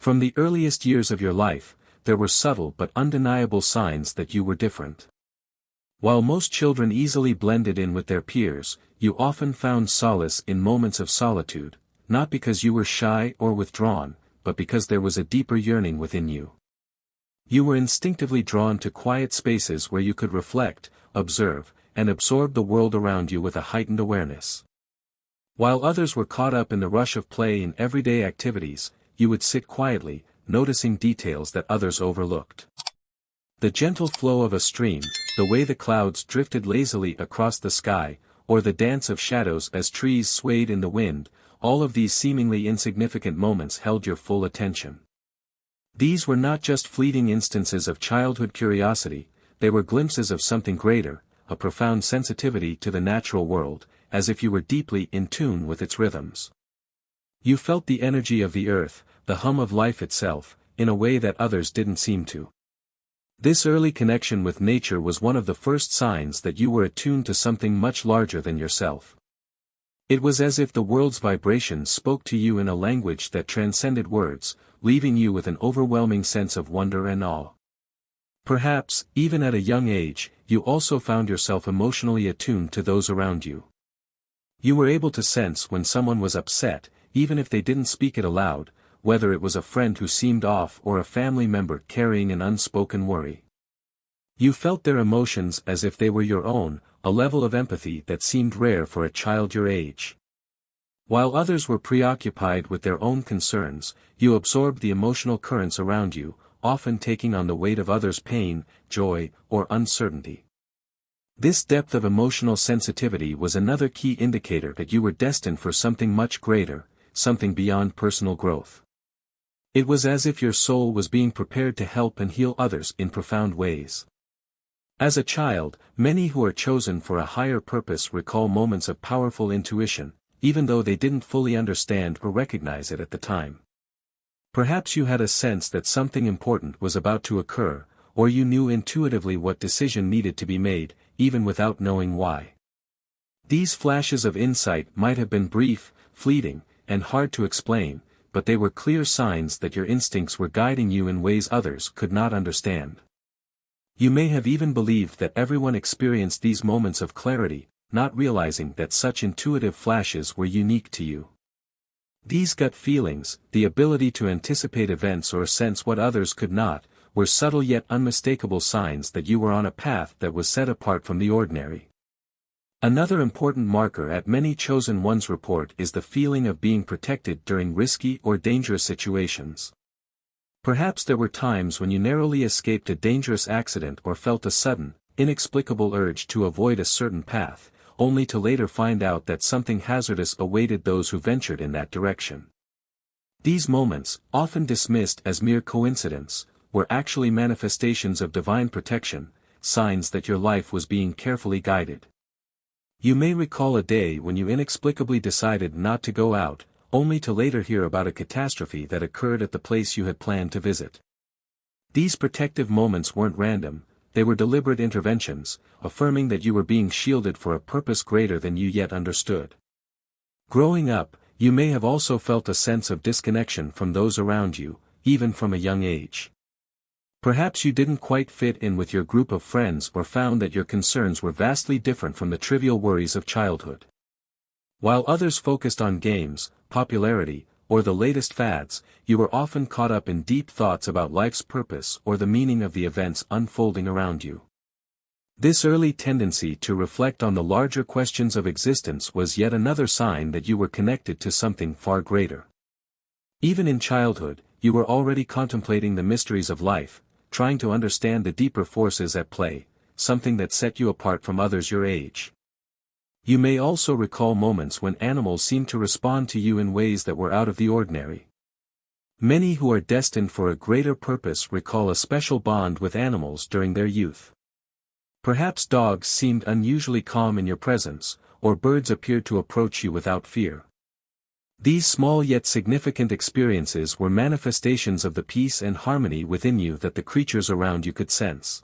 From the earliest years of your life, there were subtle but undeniable signs that you were different. While most children easily blended in with their peers, you often found solace in moments of solitude, not because you were shy or withdrawn, but because there was a deeper yearning within you. You were instinctively drawn to quiet spaces where you could reflect, observe, and absorb the world around you with a heightened awareness. While others were caught up in the rush of play and everyday activities, you would sit quietly, noticing details that others overlooked. The gentle flow of a stream, the way the clouds drifted lazily across the sky, or the dance of shadows as trees swayed in the wind, all of these seemingly insignificant moments held your full attention. These were not just fleeting instances of childhood curiosity, they were glimpses of something greater, a profound sensitivity to the natural world, as if you were deeply in tune with its rhythms. You felt the energy of the earth, the hum of life itself, in a way that others didn't seem to. This early connection with nature was one of the first signs that you were attuned to something much larger than yourself. It was as if the world's vibrations spoke to you in a language that transcended words, leaving you with an overwhelming sense of wonder and awe. Perhaps, even at a young age, you also found yourself emotionally attuned to those around you. You were able to sense when someone was upset, even if they didn't speak it aloud, whether it was a friend who seemed off or a family member carrying an unspoken worry. You felt their emotions as if they were your own, a level of empathy that seemed rare for a child your age. While others were preoccupied with their own concerns, you absorbed the emotional currents around you, often taking on the weight of others' pain, joy, or uncertainty. This depth of emotional sensitivity was another key indicator that you were destined for something much greater, something beyond personal growth. It was as if your soul was being prepared to help and heal others in profound ways. As a child, many who are chosen for a higher purpose recall moments of powerful intuition, even though they didn't fully understand or recognize it at the time. Perhaps you had a sense that something important was about to occur, or you knew intuitively what decision needed to be made, even without knowing why. These flashes of insight might have been brief, fleeting, and hard to explain, but they were clear signs that your instincts were guiding you in ways others could not understand. You may have even believed that everyone experienced these moments of clarity, not realizing that such intuitive flashes were unique to you. These gut feelings, the ability to anticipate events or sense what others could not, were subtle yet unmistakable signs that you were on a path that was set apart from the ordinary. Another important marker at many chosen ones' report is the feeling of being protected during risky or dangerous situations. Perhaps there were times when you narrowly escaped a dangerous accident or felt a sudden, inexplicable urge to avoid a certain path, only to later find out that something hazardous awaited those who ventured in that direction. These moments, often dismissed as mere coincidence, were actually manifestations of divine protection, signs that your life was being carefully guided. You may recall a day when you inexplicably decided not to go out, only to later hear about a catastrophe that occurred at the place you had planned to visit. These protective moments weren't random, they were deliberate interventions, affirming that you were being shielded for a purpose greater than you yet understood. Growing up, you may have also felt a sense of disconnection from those around you, even from a young age. Perhaps you didn't quite fit in with your group of friends or found that your concerns were vastly different from the trivial worries of childhood. While others focused on games, popularity, or the latest fads, you were often caught up in deep thoughts about life's purpose or the meaning of the events unfolding around you. This early tendency to reflect on the larger questions of existence was yet another sign that you were connected to something far greater. Even in childhood, you were already contemplating the mysteries of life, trying to understand the deeper forces at play, something that set you apart from others your age. You may also recall moments when animals seemed to respond to you in ways that were out of the ordinary. Many who are destined for a greater purpose recall a special bond with animals during their youth. Perhaps dogs seemed unusually calm in your presence, or birds appeared to approach you without fear. These small yet significant experiences were manifestations of the peace and harmony within you that the creatures around you could sense.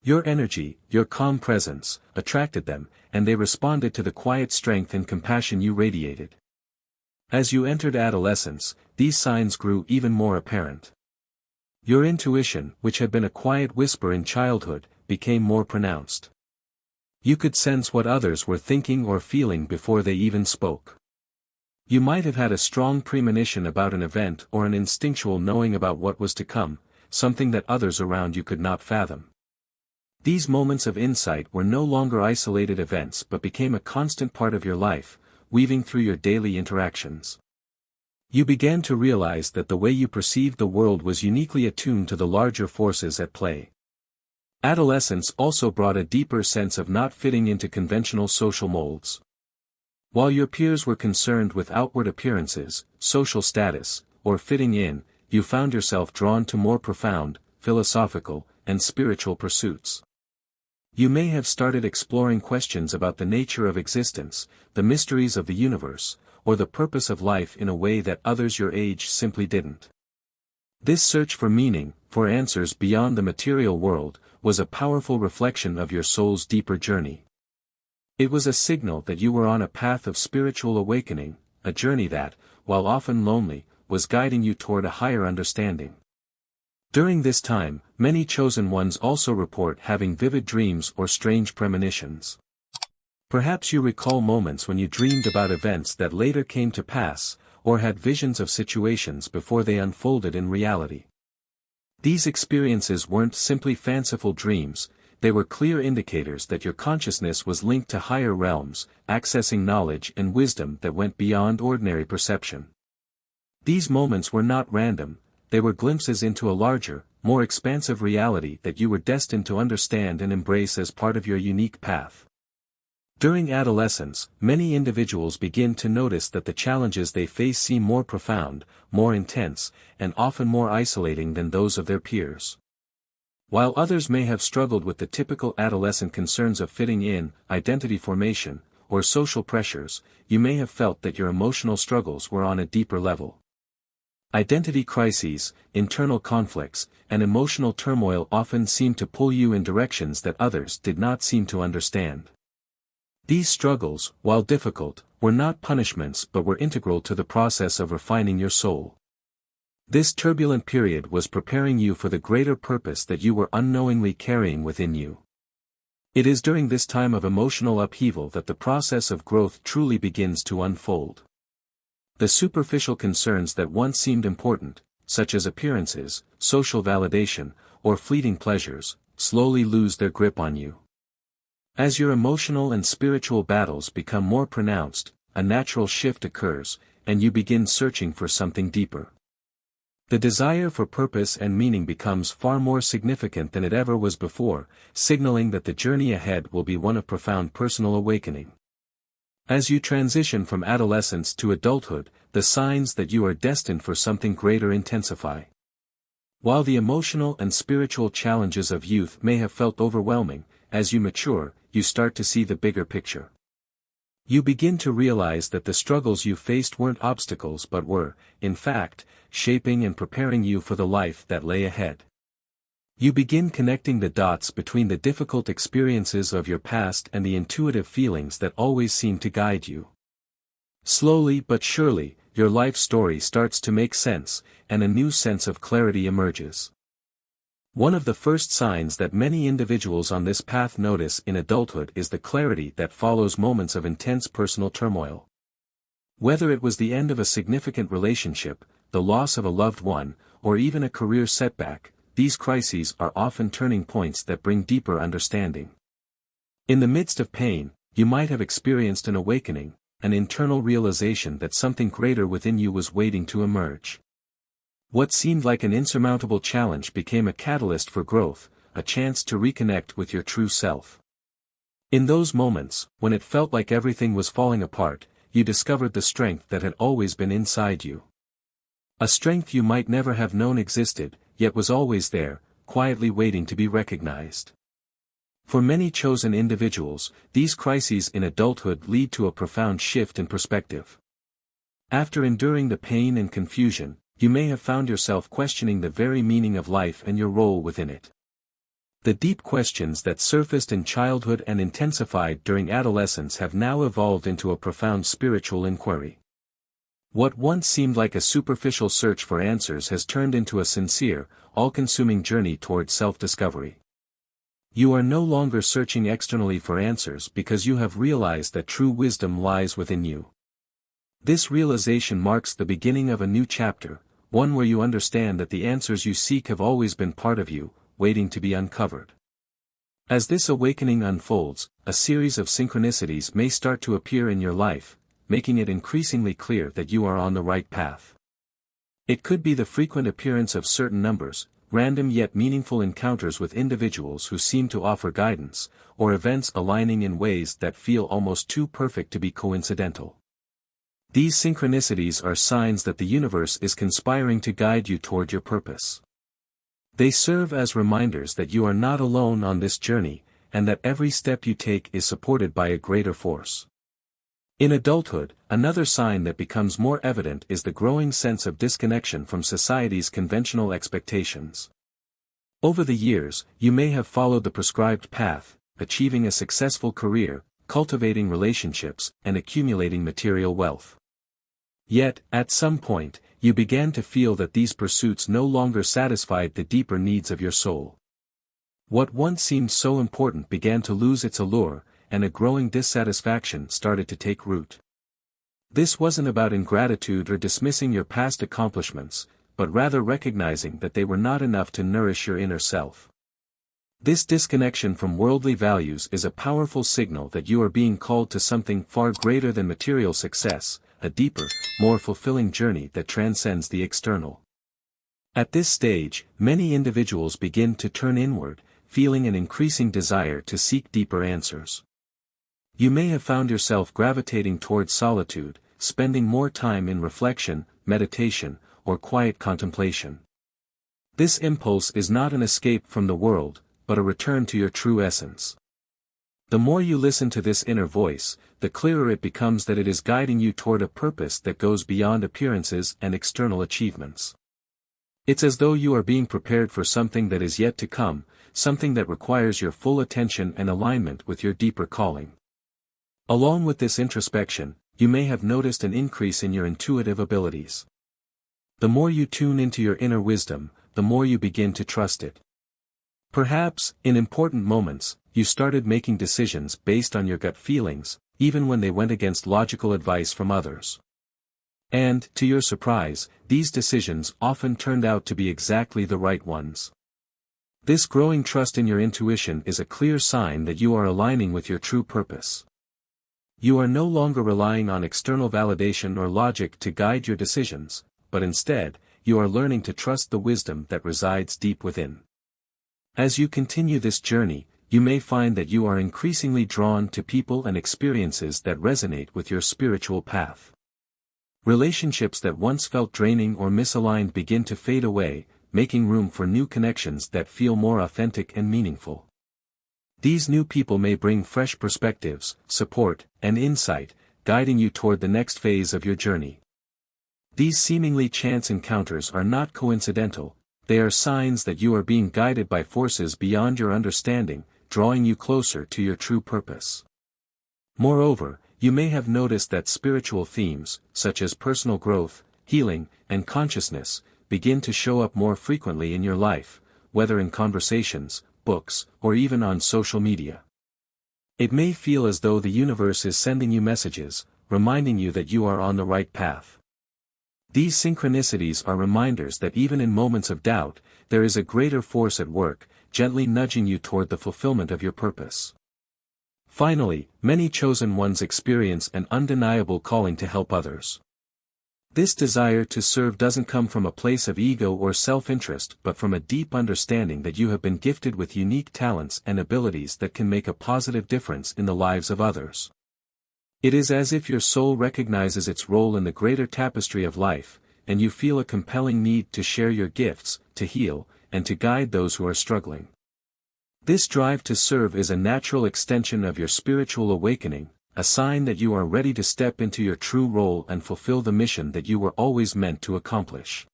Your energy, your calm presence, attracted them, and they responded to the quiet strength and compassion you radiated. As you entered adolescence, these signs grew even more apparent. Your intuition, which had been a quiet whisper in childhood, became more pronounced. You could sense what others were thinking or feeling before they even spoke. You might have had a strong premonition about an event or an instinctual knowing about what was to come, something that others around you could not fathom. These moments of insight were no longer isolated events but became a constant part of your life, weaving through your daily interactions. You began to realize that the way you perceived the world was uniquely attuned to the larger forces at play. Adolescence also brought a deeper sense of not fitting into conventional social molds. While your peers were concerned with outward appearances, social status, or fitting in, you found yourself drawn to more profound, philosophical, and spiritual pursuits. You may have started exploring questions about the nature of existence, the mysteries of the universe, or the purpose of life in a way that others your age simply didn't. This search for meaning, for answers beyond the material world, was a powerful reflection of your soul's deeper journey. It was a signal that you were on a path of spiritual awakening, a journey that, while often lonely, was guiding you toward a higher understanding. During this time, many chosen ones also report having vivid dreams or strange premonitions. Perhaps you recall moments when you dreamed about events that later came to pass, or had visions of situations before they unfolded in reality. These experiences weren't simply fanciful dreams, they were clear indicators that your consciousness was linked to higher realms, accessing knowledge and wisdom that went beyond ordinary perception. These moments were not random, they were glimpses into a larger, more expansive reality that you were destined to understand and embrace as part of your unique path. During adolescence, many individuals begin to notice that the challenges they face seem more profound, more intense, and often more isolating than those of their peers. While others may have struggled with the typical adolescent concerns of fitting in, identity formation, or social pressures, you may have felt that your emotional struggles were on a deeper level. Identity crises, internal conflicts, and emotional turmoil often seem to pull you in directions that others did not seem to understand. These struggles, while difficult, were not punishments but were integral to the process of refining your soul. This turbulent period was preparing you for the greater purpose that you were unknowingly carrying within you. It is during this time of emotional upheaval that the process of growth truly begins to unfold. The superficial concerns that once seemed important, such as appearances, social validation, or fleeting pleasures, slowly lose their grip on you. As your emotional and spiritual battles become more pronounced, a natural shift occurs, and you begin searching for something deeper. The desire for purpose and meaning becomes far more significant than it ever was before, signaling that the journey ahead will be one of profound personal awakening. As you transition from adolescence to adulthood, the signs that you are destined for something greater intensify. While the emotional and spiritual challenges of youth may have felt overwhelming, as you mature, you start to see the bigger picture. You begin to realize that the struggles you faced weren't obstacles but were, in fact, shaping and preparing you for the life that lay ahead. You begin connecting the dots between the difficult experiences of your past and the intuitive feelings that always seem to guide you. Slowly but surely, your life story starts to make sense, and a new sense of clarity emerges. One of the first signs that many individuals on this path notice in adulthood is the clarity that follows moments of intense personal turmoil. Whether it was the end of a significant relationship, the loss of a loved one, or even a career setback, these crises are often turning points that bring deeper understanding. In the midst of pain, you might have experienced an awakening, an internal realization that something greater within you was waiting to emerge. What seemed like an insurmountable challenge became a catalyst for growth, a chance to reconnect with your true self. In those moments, when it felt like everything was falling apart, you discovered the strength that had always been inside you. A strength you might never have known existed, yet was always there, quietly waiting to be recognized. For many chosen individuals, these crises in adulthood lead to a profound shift in perspective. After enduring the pain and confusion, you may have found yourself questioning the very meaning of life and your role within it. The deep questions that surfaced in childhood and intensified during adolescence have now evolved into a profound spiritual inquiry. What once seemed like a superficial search for answers has turned into a sincere, all-consuming journey toward self-discovery. You are no longer searching externally for answers because you have realized that true wisdom lies within you. This realization marks the beginning of a new chapter, one where you understand that the answers you seek have always been part of you, waiting to be uncovered. As this awakening unfolds, a series of synchronicities may start to appear in your life, making it increasingly clear that you are on the right path. It could be the frequent appearance of certain numbers, random yet meaningful encounters with individuals who seem to offer guidance, or events aligning in ways that feel almost too perfect to be coincidental. These synchronicities are signs that the universe is conspiring to guide you toward your purpose. They serve as reminders that you are not alone on this journey, and that every step you take is supported by a greater force. In adulthood, another sign that becomes more evident is the growing sense of disconnection from society's conventional expectations. Over the years, you may have followed the prescribed path, achieving a successful career, cultivating relationships, and accumulating material wealth. Yet, at some point, you began to feel that these pursuits no longer satisfied the deeper needs of your soul. What once seemed so important began to lose its allure, and a growing dissatisfaction started to take root. This wasn't about ingratitude or dismissing your past accomplishments, but rather recognizing that they were not enough to nourish your inner self. This disconnection from worldly values is a powerful signal that you are being called to something far greater than material success, a deeper, more fulfilling journey that transcends the external. At this stage, many individuals begin to turn inward, feeling an increasing desire to seek deeper answers. You may have found yourself gravitating towards solitude, spending more time in reflection, meditation, or quiet contemplation. This impulse is not an escape from the world, but a return to your true essence. The more you listen to this inner voice, the clearer it becomes that it is guiding you toward a purpose that goes beyond appearances and external achievements. It's as though you are being prepared for something that is yet to come, something that requires your full attention and alignment with your deeper calling. Along with this introspection, you may have noticed an increase in your intuitive abilities. The more you tune into your inner wisdom, the more you begin to trust it. Perhaps, in important moments, you started making decisions based on your gut feelings, even when they went against logical advice from others. And, to your surprise, these decisions often turned out to be exactly the right ones. This growing trust in your intuition is a clear sign that you are aligning with your true purpose. You are no longer relying on external validation or logic to guide your decisions, but instead, you are learning to trust the wisdom that resides deep within. As you continue this journey, you may find that you are increasingly drawn to people and experiences that resonate with your spiritual path. Relationships that once felt draining or misaligned begin to fade away, making room for new connections that feel more authentic and meaningful. These new people may bring fresh perspectives, support, and insight, guiding you toward the next phase of your journey. These seemingly chance encounters are not coincidental, they are signs that you are being guided by forces beyond your understanding, drawing you closer to your true purpose. Moreover, you may have noticed that spiritual themes, such as personal growth, healing, and consciousness, begin to show up more frequently in your life, whether in conversations, books, or even on social media. It may feel as though the universe is sending you messages, reminding you that you are on the right path. These synchronicities are reminders that even in moments of doubt, there is a greater force at work, gently nudging you toward the fulfillment of your purpose. Finally, many chosen ones experience an undeniable calling to help others. This desire to serve doesn't come from a place of ego or self-interest but from a deep understanding that you have been gifted with unique talents and abilities that can make a positive difference in the lives of others. It is as if your soul recognizes its role in the greater tapestry of life, and you feel a compelling need to share your gifts, to heal, and to guide those who are struggling. This drive to serve is a natural extension of your spiritual awakening, a sign that you are ready to step into your true role and fulfill the mission that you were always meant to accomplish.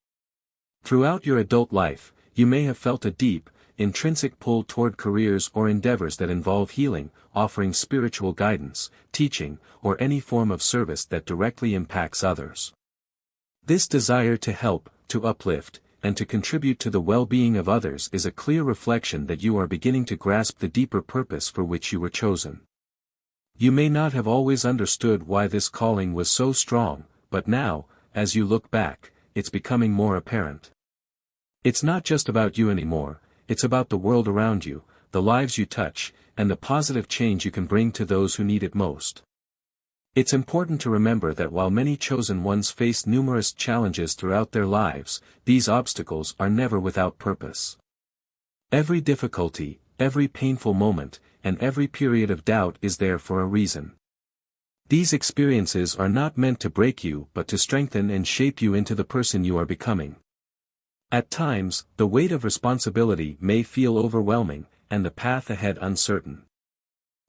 Throughout your adult life, you may have felt a deep, intrinsic pull toward careers or endeavors that involve healing, offering spiritual guidance, teaching, or any form of service that directly impacts others. This desire to help, to uplift, and to contribute to the well-being of others is a clear reflection that you are beginning to grasp the deeper purpose for which you were chosen. You may not have always understood why this calling was so strong, but now, as you look back, it's becoming more apparent. It's not just about you anymore, it's about the world around you, the lives you touch, and the positive change you can bring to those who need it most. It's important to remember that while many chosen ones face numerous challenges throughout their lives, these obstacles are never without purpose. Every difficulty, every painful moment, and every period of doubt is there for a reason. These experiences are not meant to break you but to strengthen and shape you into the person you are becoming. At times, the weight of responsibility may feel overwhelming, and the path ahead uncertain.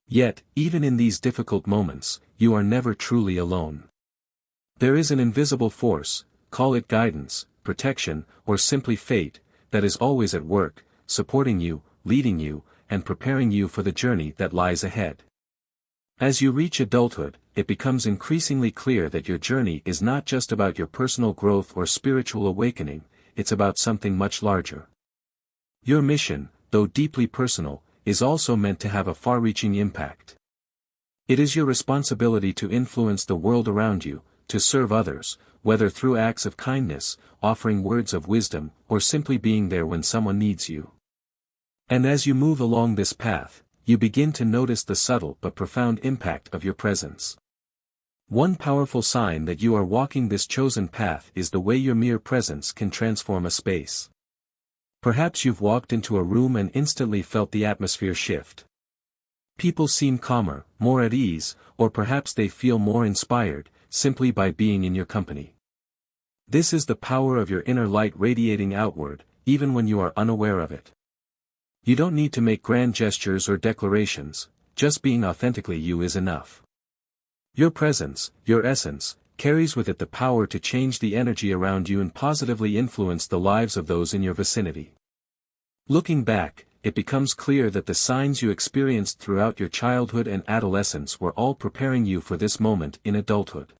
Yet, even in these difficult moments, you are never truly alone. There is an invisible force, call it guidance, protection, or simply fate, that is always at work, supporting you, leading you, and preparing you for the journey that lies ahead. As you reach adulthood, it becomes increasingly clear that your journey is not just about your personal growth or spiritual awakening, it's about something much larger. Your mission, though deeply personal, is also meant to have a far-reaching impact. It is your responsibility to influence the world around you, to serve others, whether through acts of kindness, offering words of wisdom, or simply being there when someone needs you. And as you move along this path, you begin to notice the subtle but profound impact of your presence. One powerful sign that you are walking this chosen path is the way your mere presence can transform a space. Perhaps you've walked into a room and instantly felt the atmosphere shift. People seem calmer, more at ease, or perhaps they feel more inspired, simply by being in your company. This is the power of your inner light radiating outward, even when you are unaware of it. You don't need to make grand gestures or declarations, just being authentically you is enough. Your presence, your essence, carries with it the power to change the energy around you and positively influence the lives of those in your vicinity. Looking back, it becomes clear that the signs you experienced throughout your childhood and adolescence were all preparing you for this moment in adulthood.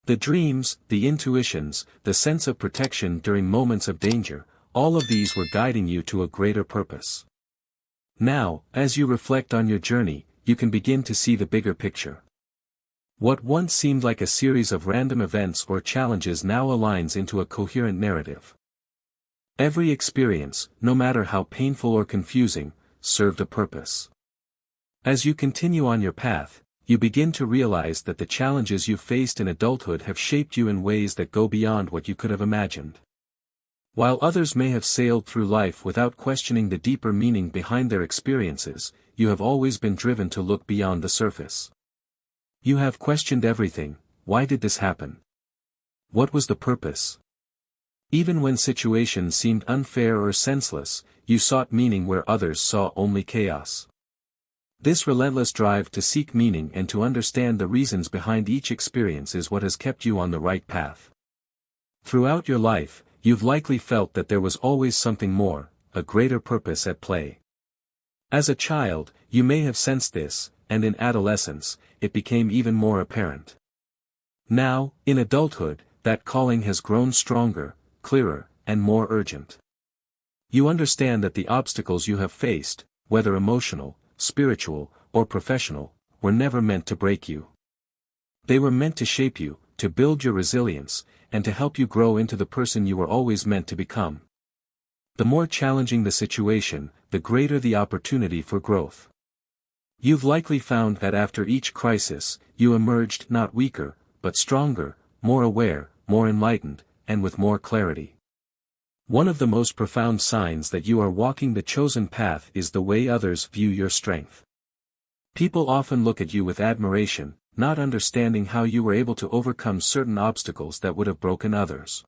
The dreams, the intuitions, the sense of protection during moments of danger, all of these were guiding you to a greater purpose. Now, as you reflect on your journey, you can begin to see the bigger picture. What once seemed like a series of random events or challenges now aligns into a coherent narrative. Every experience, no matter how painful or confusing, served a purpose. As you continue on your path, you begin to realize that the challenges you faced in adulthood have shaped you in ways that go beyond what you could have imagined. While others may have sailed through life without questioning the deeper meaning behind their experiences, you have always been driven to look beyond the surface. You have questioned everything. Why did this happen? What was the purpose? Even when situations seemed unfair or senseless, you sought meaning where others saw only chaos. This relentless drive to seek meaning and to understand the reasons behind each experience is what has kept you on the right path. Throughout your life, you've likely felt that there was always something more, a greater purpose at play. As a child, you may have sensed this, and in adolescence, it became even more apparent. Now, in adulthood, that calling has grown stronger, clearer, and more urgent. You understand that the obstacles you have faced, whether emotional, spiritual, or professional, were never meant to break you. They were meant to shape you, to build your resilience, and to help you grow into the person you were always meant to become. The more challenging the situation, the greater the opportunity for growth. You've likely found that after each crisis, you emerged not weaker, but stronger, more aware, more enlightened, and with more clarity. One of the most profound signs that you are walking the chosen path is the way others view your strength. People often look at you with admiration, not understanding how you were able to overcome certain obstacles that would have broken others.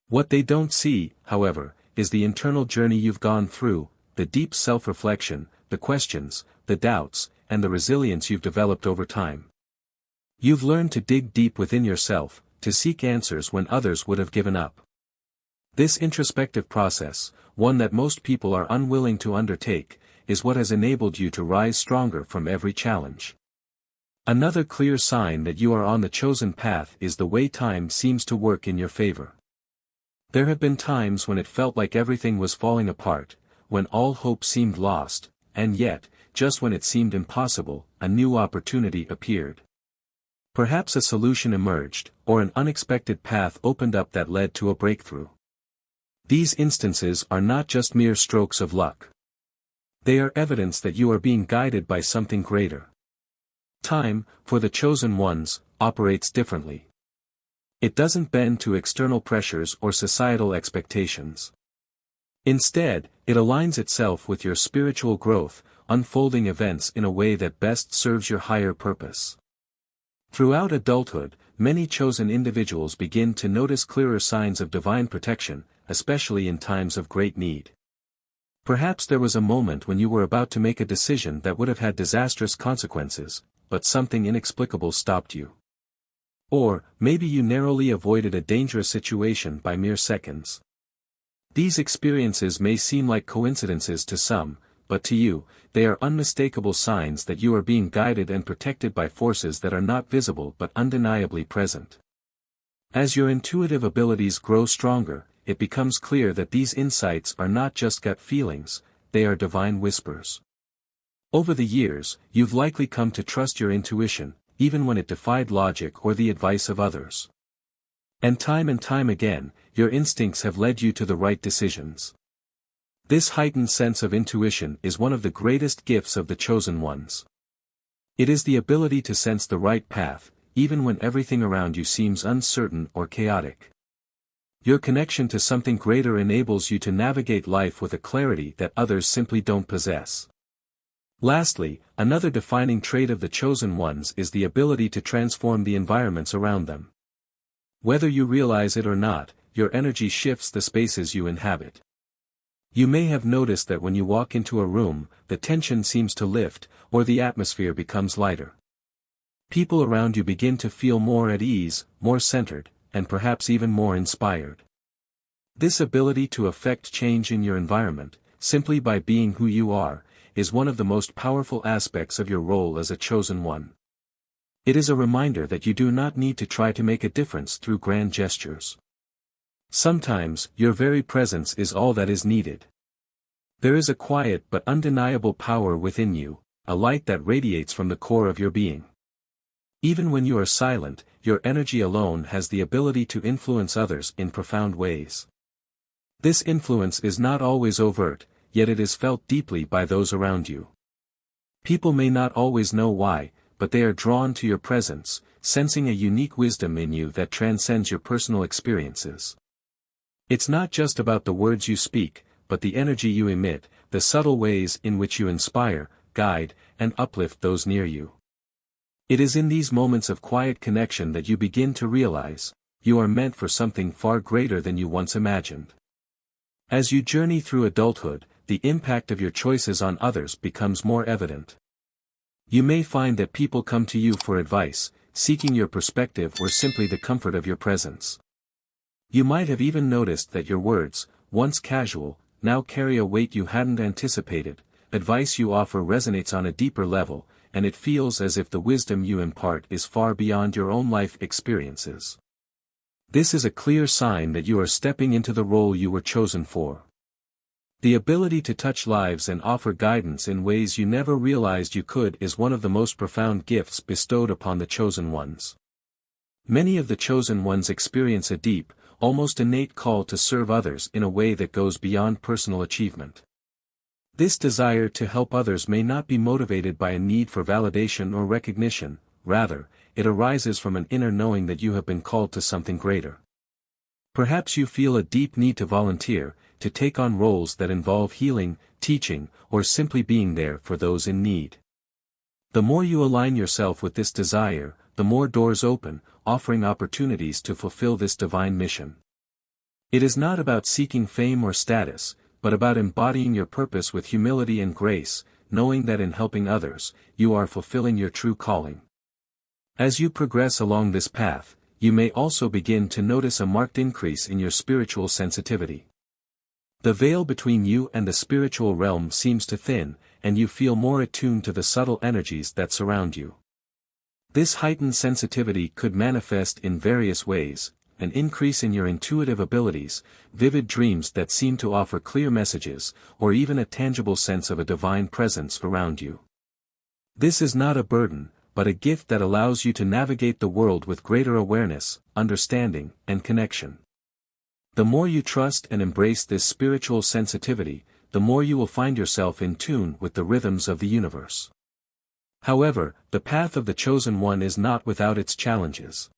What they don't see, however, is the internal journey you've gone through, the deep self-reflection, the questions, the doubts, and the resilience you've developed over time. You've learned to dig deep within yourself, to seek answers when others would have given up. This introspective process, one that most people are unwilling to undertake, is what has enabled you to rise stronger from every challenge. Another clear sign that you are on the chosen path is the way time seems to work in your favor. There have been times when it felt like everything was falling apart, when all hope seemed lost, and yet, just when it seemed impossible, a new opportunity appeared. Perhaps a solution emerged, or an unexpected path opened up that led to a breakthrough. These instances are not just mere strokes of luck. They are evidence that you are being guided by something greater. Time, for the chosen ones, operates differently. It doesn't bend to external pressures or societal expectations. Instead, it aligns itself with your spiritual growth, unfolding events in a way that best serves your higher purpose. Throughout adulthood, many chosen individuals begin to notice clearer signs of divine protection, especially in times of great need. Perhaps there was a moment when you were about to make a decision that would have had disastrous consequences, but something inexplicable stopped you. Or, maybe you narrowly avoided a dangerous situation by mere seconds. These experiences may seem like coincidences to some, but to you, they are unmistakable signs that you are being guided and protected by forces that are not visible but undeniably present. As your intuitive abilities grow stronger, it becomes clear that these insights are not just gut feelings, they are divine whispers. Over the years, you've likely come to trust your intuition, even when it defied logic or the advice of others. And time again, your instincts have led you to the right decisions. This heightened sense of intuition is one of the greatest gifts of the chosen ones. It is the ability to sense the right path, even when everything around you seems uncertain or chaotic. Your connection to something greater enables you to navigate life with a clarity that others simply don't possess. Lastly, another defining trait of the chosen ones is the ability to transform the environments around them. Whether you realize it or not, your energy shifts the spaces you inhabit. You may have noticed that when you walk into a room, the tension seems to lift, or the atmosphere becomes lighter. People around you begin to feel more at ease, more centered, and perhaps even more inspired. This ability to affect change in your environment, simply by being who you are, is one of the most powerful aspects of your role as a chosen one. It is a reminder that you do not need to try to make a difference through grand gestures. Sometimes, your very presence is all that is needed. There is a quiet but undeniable power within you, a light that radiates from the core of your being. Even when you are silent, your energy alone has the ability to influence others in profound ways. This influence is not always overt, yet it is felt deeply by those around you. People may not always know why, but they are drawn to your presence, sensing a unique wisdom in you that transcends your personal experiences. It's not just about the words you speak, but the energy you emit, the subtle ways in which you inspire, guide, and uplift those near you. It is in these moments of quiet connection that you begin to realize, you are meant for something far greater than you once imagined. As you journey through adulthood, the impact of your choices on others becomes more evident. You may find that people come to you for advice, seeking your perspective or simply the comfort of your presence. You might have even noticed that your words, once casual, now carry a weight you hadn't anticipated. Advice you offer resonates on a deeper level, and it feels as if the wisdom you impart is far beyond your own life experiences. This is a clear sign that you are stepping into the role you were chosen for. The ability to touch lives and offer guidance in ways you never realized you could is one of the most profound gifts bestowed upon the chosen ones. Many of the chosen ones experience a deep, almost innate call to serve others in a way that goes beyond personal achievement. This desire to help others may not be motivated by a need for validation or recognition, rather, it arises from an inner knowing that you have been called to something greater. Perhaps you feel a deep need to volunteer, to take on roles that involve healing, teaching, or simply being there for those in need. The more you align yourself with this desire, the more doors open, offering opportunities to fulfill this divine mission. It is not about seeking fame or status, but about embodying your purpose with humility and grace, knowing that in helping others, you are fulfilling your true calling. As you progress along this path, you may also begin to notice a marked increase in your spiritual sensitivity. The veil between you and the spiritual realm seems to thin, and you feel more attuned to the subtle energies that surround you. This heightened sensitivity could manifest in various ways: an increase in your intuitive abilities, vivid dreams that seem to offer clear messages, or even a tangible sense of a divine presence around you. This is not a burden, but a gift that allows you to navigate the world with greater awareness, understanding, and connection. The more you trust and embrace this spiritual sensitivity, the more you will find yourself in tune with the rhythms of the universe. However, the path of the chosen one is not without its challenges.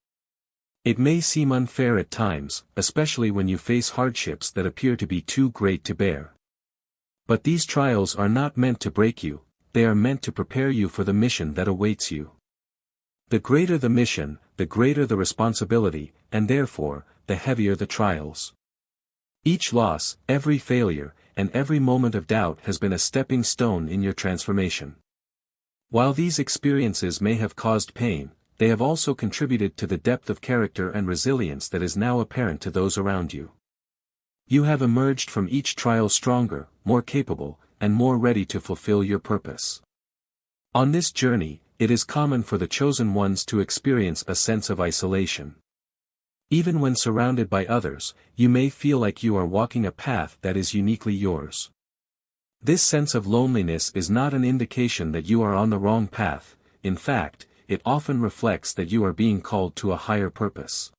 It may seem unfair at times, especially when you face hardships that appear to be too great to bear. But these trials are not meant to break you, they are meant to prepare you for the mission that awaits you. The greater the mission, the greater the responsibility, and therefore, the heavier the trials. Each loss, every failure, and every moment of doubt has been a stepping stone in your transformation. While these experiences may have caused pain, they have also contributed to the depth of character and resilience that is now apparent to those around you. You have emerged from each trial stronger, more capable, and more ready to fulfill your purpose. On this journey, it is common for the chosen ones to experience a sense of isolation. Even when surrounded by others, you may feel like you are walking a path that is uniquely yours. This sense of loneliness is not an indication that you are on the wrong path; in fact, it often reflects that you are being called to a higher purpose.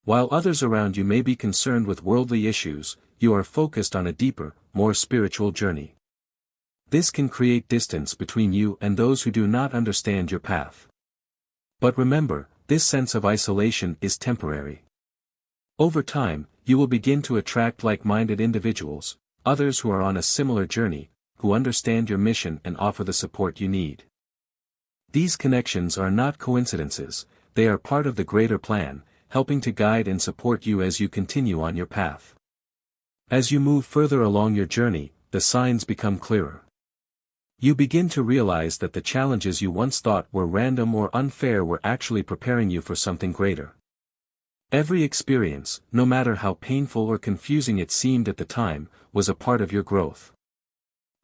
While others around you may be concerned with worldly issues, you are focused on a deeper, more spiritual journey. This can create distance between you and those who do not understand your path. But remember, this sense of isolation is temporary. Over time, you will begin to attract like-minded individuals, others who are on a similar journey, who understand your mission and offer the support you need. These connections are not coincidences, they are part of the greater plan, helping to guide and support you as you continue on your path. As you move further along your journey, the signs become clearer. You begin to realize that the challenges you once thought were random or unfair were actually preparing you for something greater. Every experience, no matter how painful or confusing it seemed at the time, was a part of your growth.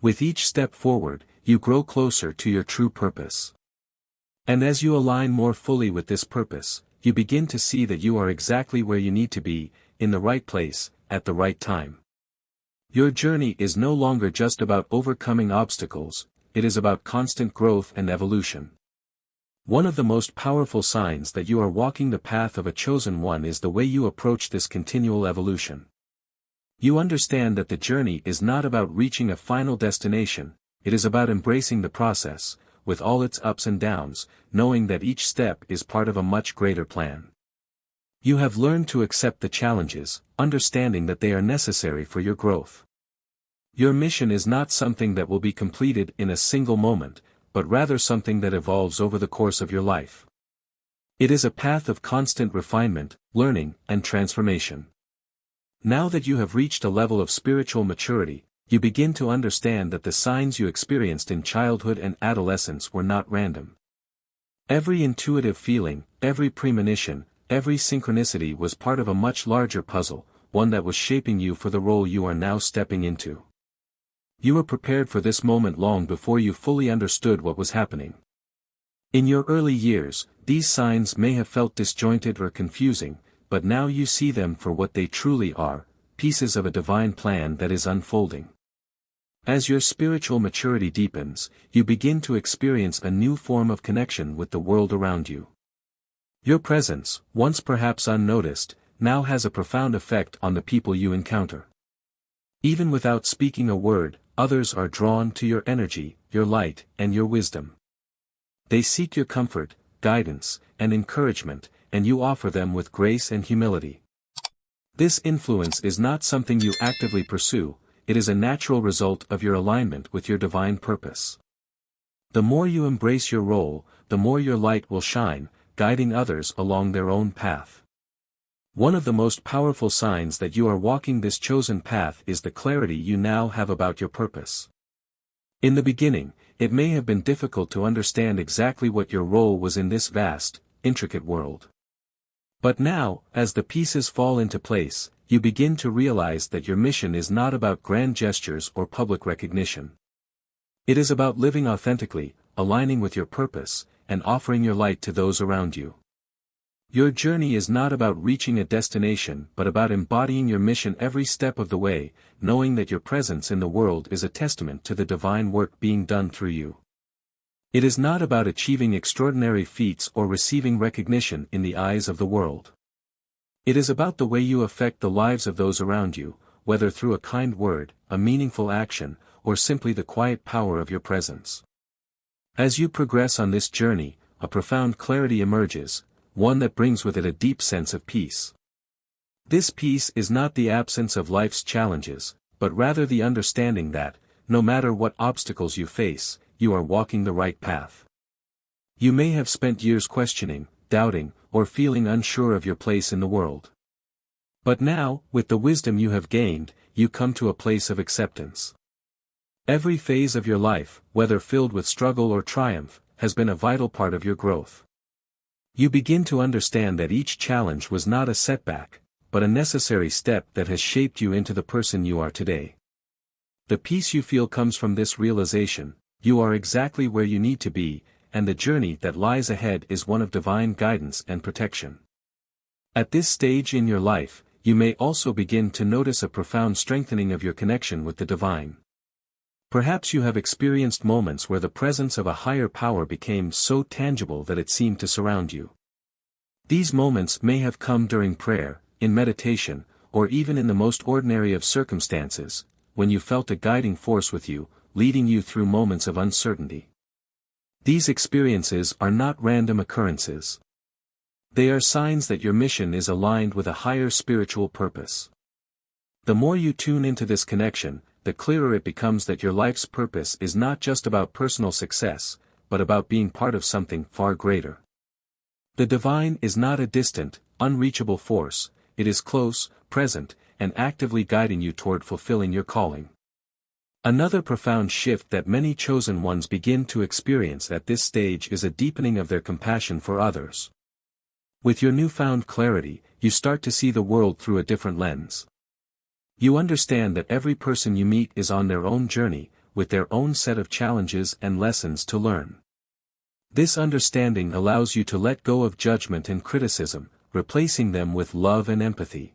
With each step forward, you grow closer to your true purpose. And as you align more fully with this purpose, you begin to see that you are exactly where you need to be, in the right place, at the right time. Your journey is no longer just about overcoming obstacles, it is about constant growth and evolution. One of the most powerful signs that you are walking the path of a chosen one is the way you approach this continual evolution. You understand that the journey is not about reaching a final destination, it is about embracing the process, with all its ups and downs, knowing that each step is part of a much greater plan. You have learned to accept the challenges, understanding that they are necessary for your growth. Your mission is not something that will be completed in a single moment, but rather something that evolves over the course of your life. It is a path of constant refinement, learning, and transformation. Now that you have reached a level of spiritual maturity, you begin to understand that the signs you experienced in childhood and adolescence were not random. Every intuitive feeling, every premonition, every synchronicity was part of a much larger puzzle, one that was shaping you for the role you are now stepping into. You were prepared for this moment long before you fully understood what was happening. In your early years, these signs may have felt disjointed or confusing, but now you see them for what they truly are, pieces of a divine plan that is unfolding. As your spiritual maturity deepens, you begin to experience a new form of connection with the world around you. Your presence, once perhaps unnoticed, now has a profound effect on the people you encounter. Even without speaking a word, others are drawn to your energy, your light, and your wisdom. They seek your comfort, guidance, and encouragement, and you offer them with grace and humility. This influence is not something you actively pursue, it is a natural result of your alignment with your divine purpose. The more you embrace your role, the more your light will shine, guiding others along their own path. One of the most powerful signs that you are walking this chosen path is the clarity you now have about your purpose. In the beginning, it may have been difficult to understand exactly what your role was in this vast, intricate world. But now, as the pieces fall into place, you begin to realize that your mission is not about grand gestures or public recognition. It is about living authentically, aligning with your purpose, and offering your light to those around you. Your journey is not about reaching a destination but about embodying your mission every step of the way, knowing that your presence in the world is a testament to the divine work being done through you. It is not about achieving extraordinary feats or receiving recognition in the eyes of the world. It is about the way you affect the lives of those around you, whether through a kind word, a meaningful action, or simply the quiet power of your presence. As you progress on this journey, a profound clarity emerges, one that brings with it a deep sense of peace. This peace is not the absence of life's challenges, but rather the understanding that, no matter what obstacles you face, you are walking the right path. You may have spent years questioning, doubting, or feeling unsure of your place in the world. But now, with the wisdom you have gained, you come to a place of acceptance. Every phase of your life, whether filled with struggle or triumph, has been a vital part of your growth. You begin to understand that each challenge was not a setback, but a necessary step that has shaped you into the person you are today. The peace you feel comes from this realization: you are exactly where you need to be, and the journey that lies ahead is one of divine guidance and protection. At this stage in your life, you may also begin to notice a profound strengthening of your connection with the divine. Perhaps you have experienced moments where the presence of a higher power became so tangible that it seemed to surround you. These moments may have come during prayer, in meditation, or even in the most ordinary of circumstances, when you felt a guiding force with you, leading you through moments of uncertainty. These experiences are not random occurrences. They are signs that your mission is aligned with a higher spiritual purpose. The more you tune into this connection, the clearer it becomes that your life's purpose is not just about personal success, but about being part of something far greater. The divine is not a distant, unreachable force, it is close, present, and actively guiding you toward fulfilling your calling. Another profound shift that many chosen ones begin to experience at this stage is a deepening of their compassion for others. With your newfound clarity, you start to see the world through a different lens. You understand that every person you meet is on their own journey, with their own set of challenges and lessons to learn. This understanding allows you to let go of judgment and criticism, replacing them with love and empathy.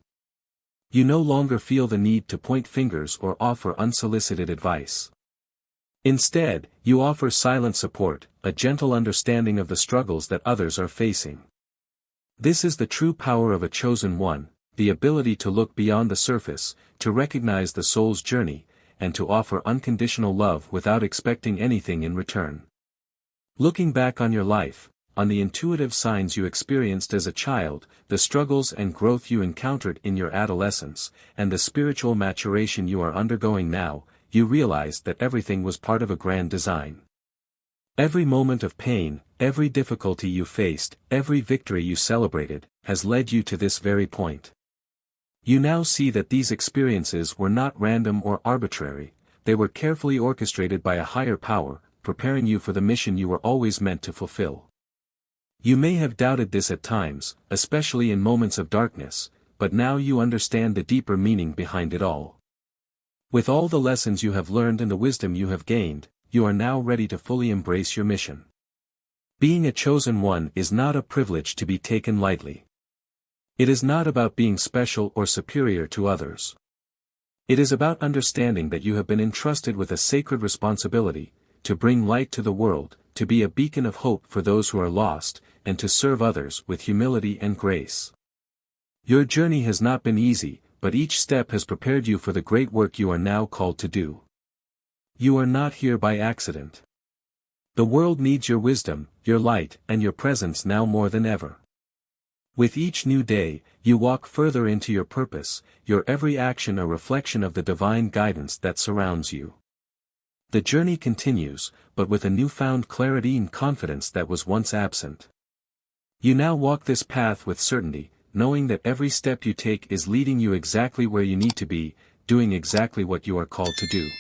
You no longer feel the need to point fingers or offer unsolicited advice. Instead, you offer silent support, a gentle understanding of the struggles that others are facing. This is the true power of a chosen one, the ability to look beyond the surface, to recognize the soul's journey, and to offer unconditional love without expecting anything in return. Looking back on your life, on the intuitive signs you experienced as a child, the struggles and growth you encountered in your adolescence, and the spiritual maturation you are undergoing now, you realize that everything was part of a grand design. Every moment of pain, every difficulty you faced, every victory you celebrated, has led you to this very point. You now see that these experiences were not random or arbitrary, they were carefully orchestrated by a higher power, preparing you for the mission you were always meant to fulfill. You may have doubted this at times, especially in moments of darkness, but now you understand the deeper meaning behind it all. With all the lessons you have learned and the wisdom you have gained, you are now ready to fully embrace your mission. Being a chosen one is not a privilege to be taken lightly. It is not about being special or superior to others. It is about understanding that you have been entrusted with a sacred responsibility, to bring light to the world, to be a beacon of hope for those who are lost, and to serve others with humility and grace. Your journey has not been easy, but each step has prepared you for the great work you are now called to do. You are not here by accident. The world needs your wisdom, your light, and your presence now more than ever. With each new day, you walk further into your purpose, your every action a reflection of the divine guidance that surrounds you. The journey continues, but with a newfound clarity and confidence that was once absent. You now walk this path with certainty, knowing that every step you take is leading you exactly where you need to be, doing exactly what you are called to do.